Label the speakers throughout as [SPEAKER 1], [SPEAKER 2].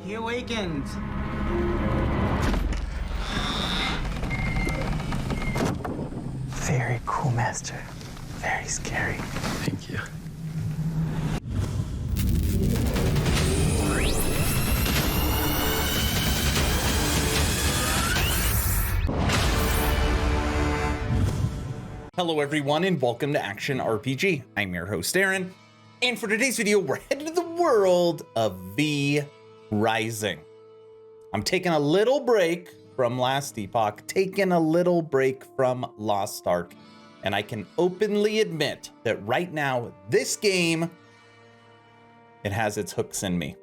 [SPEAKER 1] He awakened.
[SPEAKER 2] Very cool, Master. Very scary.
[SPEAKER 3] Thank you.
[SPEAKER 4] Hello everyone and welcome to Action RPG. I'm your host Aaron, and for today's video we're headed to the world of V Rising. I'm taking a little break from Last Epoch, taking a little break from Lost Ark, and I can openly admit that right now this game, it has its hooks in me.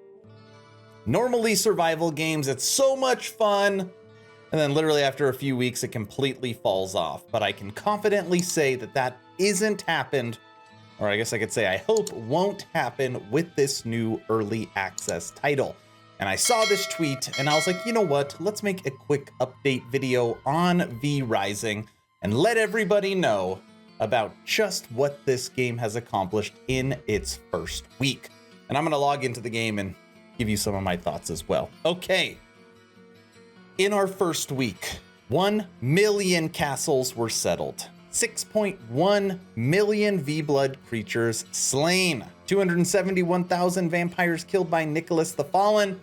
[SPEAKER 4] Normally survival games, it's so much fun, and then literally after a few weeks, it completely falls off. But I can confidently say that that isn't happened, or I guess I could say I hope won't happen with this new early access title. And I saw this tweet and I was like, you know what? Let's make a quick update video on V Rising and let everybody know about just what this game has accomplished in its first week. And I'm gonna log into the game and give you some of my thoughts as well. Okay. In our first week, 1 million castles were settled, 6.1 million V-Blood creatures slain, 271,000 vampires killed by Nicholas the Fallen.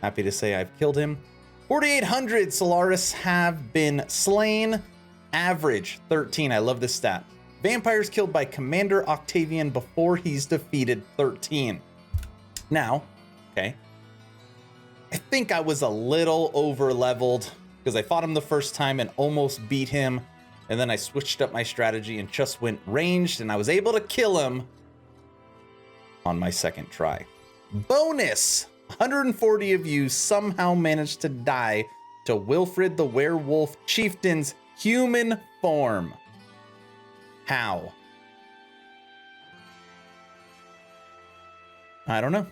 [SPEAKER 4] Happy to say I've killed him. 4,800 Solaris have been slain, average 13. I love this stat. Vampires killed by Commander Octavian before he's defeated, 13. Now, okay. I think I was a little over leveled because I fought him the first time and almost beat him. And then I switched up my strategy and just went ranged and I was able to kill him on my second try. Bonus, 140 of you somehow managed to die to Wilfred the Werewolf Chieftain's human form. How? I don't know.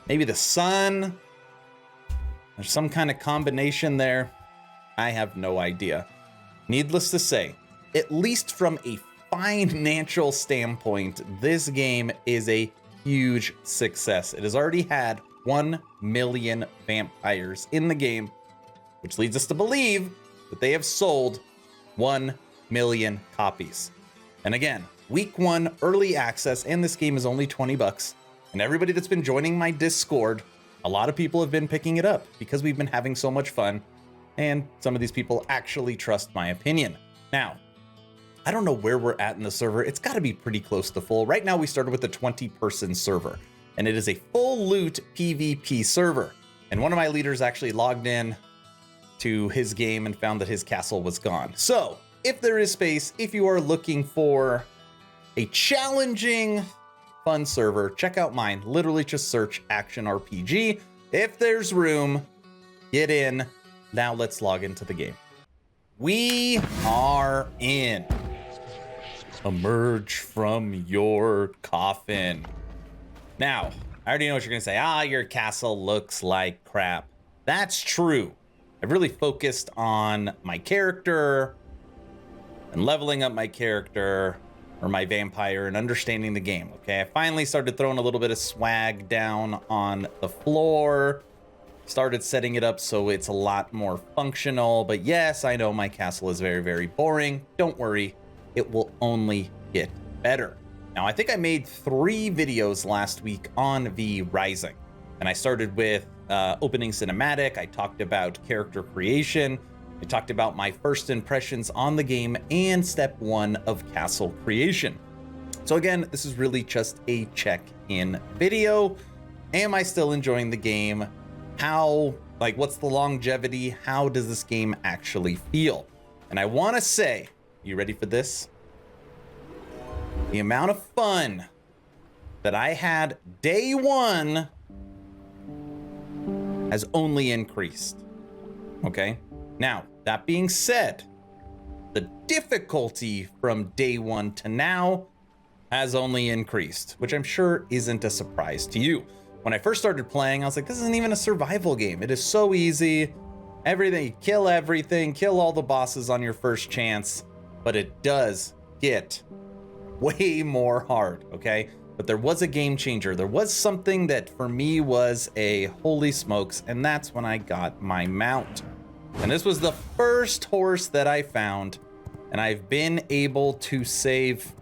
[SPEAKER 4] Maybe the sun. There's some kind of combination there. I have no idea. Needless to say, at least from a financial standpoint, this game is a huge success. It has already had 1 million vampires in the game, which leads us to believe that they have sold 1 million copies. And again, week 1 early access, and this game is only 20 bucks. And everybody that's been joining my Discord, a lot of people have been picking it up because we've been having so much fun, and some of these people actually trust my opinion. Now, I don't know where we're at in the server. It's got to be pretty close to full. Right now, we started with a 20-person server, and it is a full loot PvP server. And one of my leaders actually logged in to his game and found that his castle was gone. So, if there is space, if you are looking for a challenging, fun server, check out mine. Literally just search Action RPG. If there's room, get in. Now let's log into the game. We are in. Emerge from your coffin. Now, I already know what you're gonna say. Your castle looks like crap. That's true. I've really focused on my character and leveling up my character, or my vampire, and understanding the game, okay? I finally started throwing a little bit of swag down on the floor, started setting it up so it's a lot more functional, but yes, I know my castle is very, very boring. Don't worry, it will only get better. Now, I think I made 3 videos last week on V Rising, and I started with opening cinematic, I talked about character creation, I talked about my first impressions on the game and step 1 of castle creation. So again, this is really just a check-in video. Am I still enjoying the game? What's the longevity? How does this game actually feel? And I want to say, you ready for this? The amount of fun that I had day 1 has only increased, okay? Now, that being said, the difficulty from day 1 to now has only increased, which I'm sure isn't a surprise to you. When I first started playing, I was like, this isn't even a survival game. It is so easy. Kill everything, kill all the bosses on your first chance, but it does get way more hard, okay? but there was a game changer. There was something that for me was a holy smokes, and that's when I got my mount. And this was the first horse that I found, and I've been able to save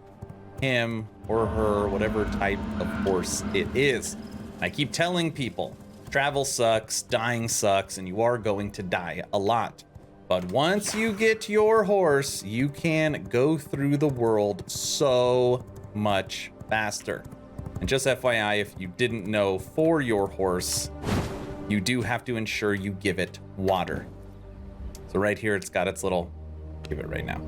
[SPEAKER 4] him or her, whatever type of horse it is. I keep telling people, travel sucks, dying sucks, and you are going to die a lot. But once you get your horse, you can go through the world so much faster. And just FYI, if you didn't know, for your horse, you do have to ensure you give it water. So right here, it's got its little, give it right now.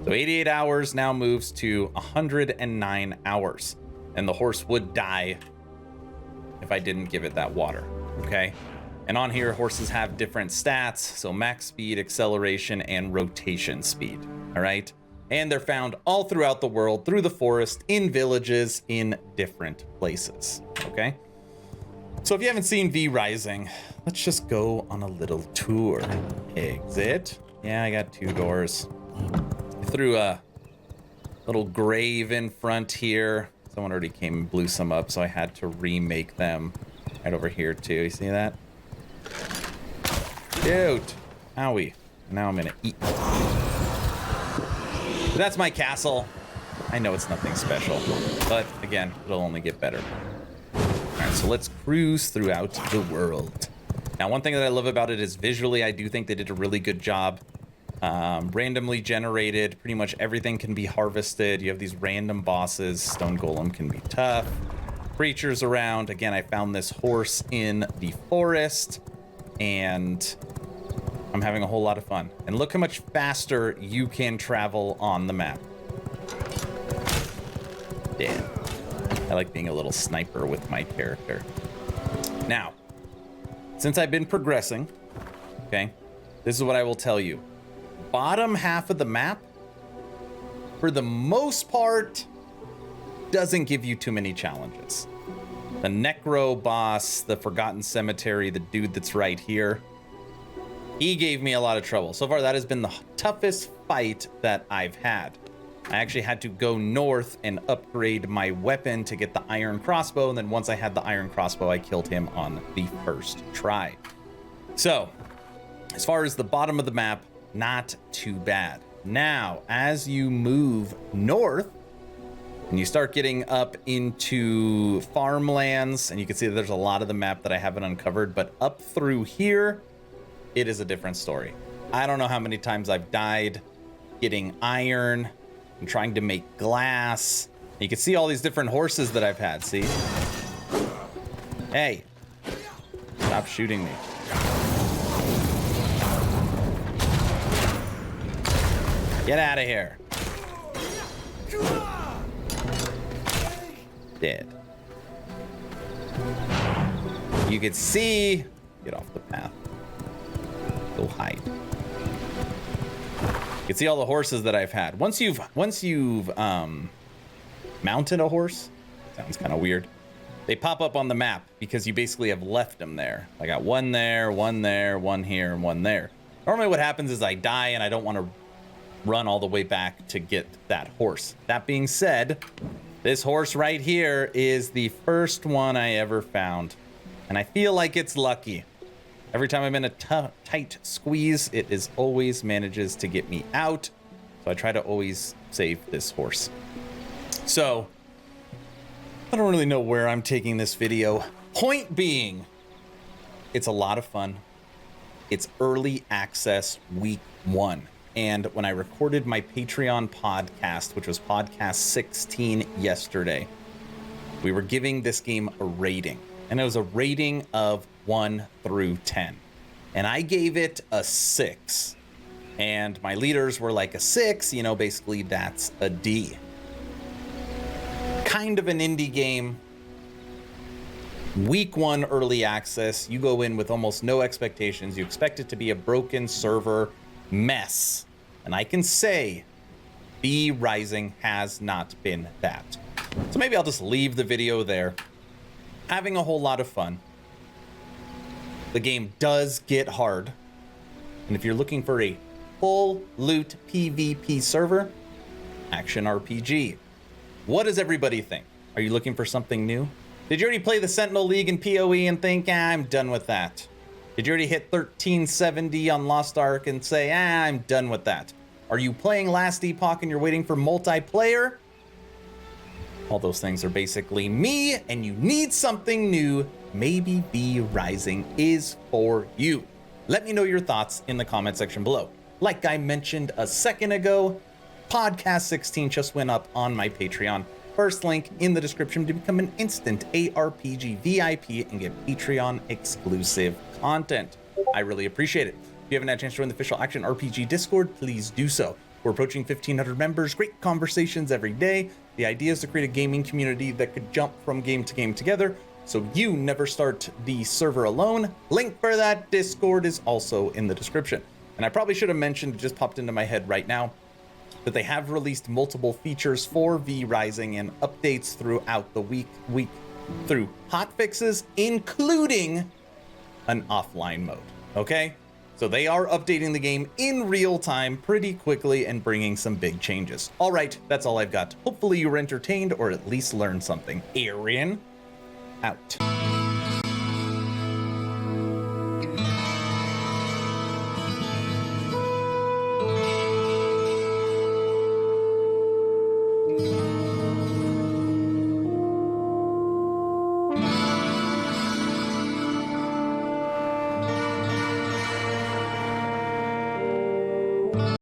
[SPEAKER 4] So 88 hours now moves to 109 hours. And the horse would die if I didn't give it that water, okay? And on here, horses have different stats. So max speed, acceleration, and rotation speed, all right? And they're found all throughout the world, through the forest, in villages, in different places, okay? So if you haven't seen V Rising, let's just go on a little tour. Exit. Yeah, I got 2 doors. I threw a little grave in front here. Someone already came and blew some up, so I had to remake them right over here too. You see that? Shoot. Owie. Now I'm gonna eat. That's my castle. I know it's nothing special, but again, it'll only get better. All right, so let's cruise throughout the world. Now, one thing that I love about it is visually, I do think they did a really good job. Randomly generated, pretty much everything can be harvested. You have these random bosses. Stone Golem can be tough. Creatures around. Again, I found this horse in the forest, and I'm having a whole lot of fun. And look how much faster you can travel on the map. Damn. I like being a little sniper with my character. Now, since I've been progressing, okay, this is what I will tell you. Bottom half of the map, for the most part, doesn't give you too many challenges. The Necro boss, the Forgotten Cemetery, the dude that's right here, he gave me a lot of trouble. So far, that has been the toughest fight that I've had. I actually had to go north and upgrade my weapon to get the iron crossbow, and then once I had the iron crossbow, I killed him on the first try. So, as far as the bottom of the map, not too bad. Now, as you move north, and you start getting up into farmlands, and you can see that there's a lot of the map that I haven't uncovered, but up through here, it is a different story. I don't know how many times I've died getting iron and trying to make glass. You can see all these different horses that I've had, see? Hey, stop shooting me. Get out of here. Dead. You can see, get off the path. Go hide. You can see all the horses that I've had. Once you've mounted a horse, sounds kind of weird. They pop up on the map because you basically have left them there. I got one there, one there, one here, and one there. Normally what happens is I die and I don't want to run all the way back to get that horse. That being said, this horse right here is the first one I ever found, and I feel like it's lucky. Every time I'm in a tight squeeze, it is always manages to get me out, so I try to always save this horse. So, I don't really know where I'm taking this video. Point being, it's a lot of fun. It's early access week 1. And when I recorded my Patreon podcast, which was podcast 16 yesterday, we were giving this game a rating. And it was a rating of 1 through 10. And I gave it a 6. And my leaders were like a 6, you know, basically that's a D. Kind of an indie game. Week 1 early access. You go in with almost no expectations. You expect it to be a broken server mess, and I can say V Rising has not been that. So maybe I'll just leave the video there. Having a whole lot of fun. The game does get hard, and if you're looking for a full loot PvP server, Action RPG. What does everybody think? Are you looking for something new? Did you already play the Sentinel League in PoE and think, I'm done with that? Did you already hit 1370 on Lost Ark and say, I'm done with that? Are you playing Last Epoch and you're waiting for multiplayer? All those things are basically me, and you need something new. Maybe V Rising is for you. Let me know your thoughts in the comment section below. Like I mentioned a second ago, Podcast 16 just went up on my Patreon. First link in the description to become an instant ARPG VIP and get Patreon exclusive content. I really appreciate it. If you haven't had a chance to join the official Action RPG Discord, please do so. We're approaching 1,500 members, great conversations every day. The idea is to create a gaming community that could jump from game to game together, so you never start the server alone. Link for that Discord is also in the description. And I probably should have mentioned, it just popped into my head right now, that they have released multiple features for V Rising and updates throughout the week through hotfixes, including an offline mode, okay? So they are updating the game in real time pretty quickly and bringing some big changes. All right, that's all I've got. Hopefully you were entertained or at least learned something. Aaron, out.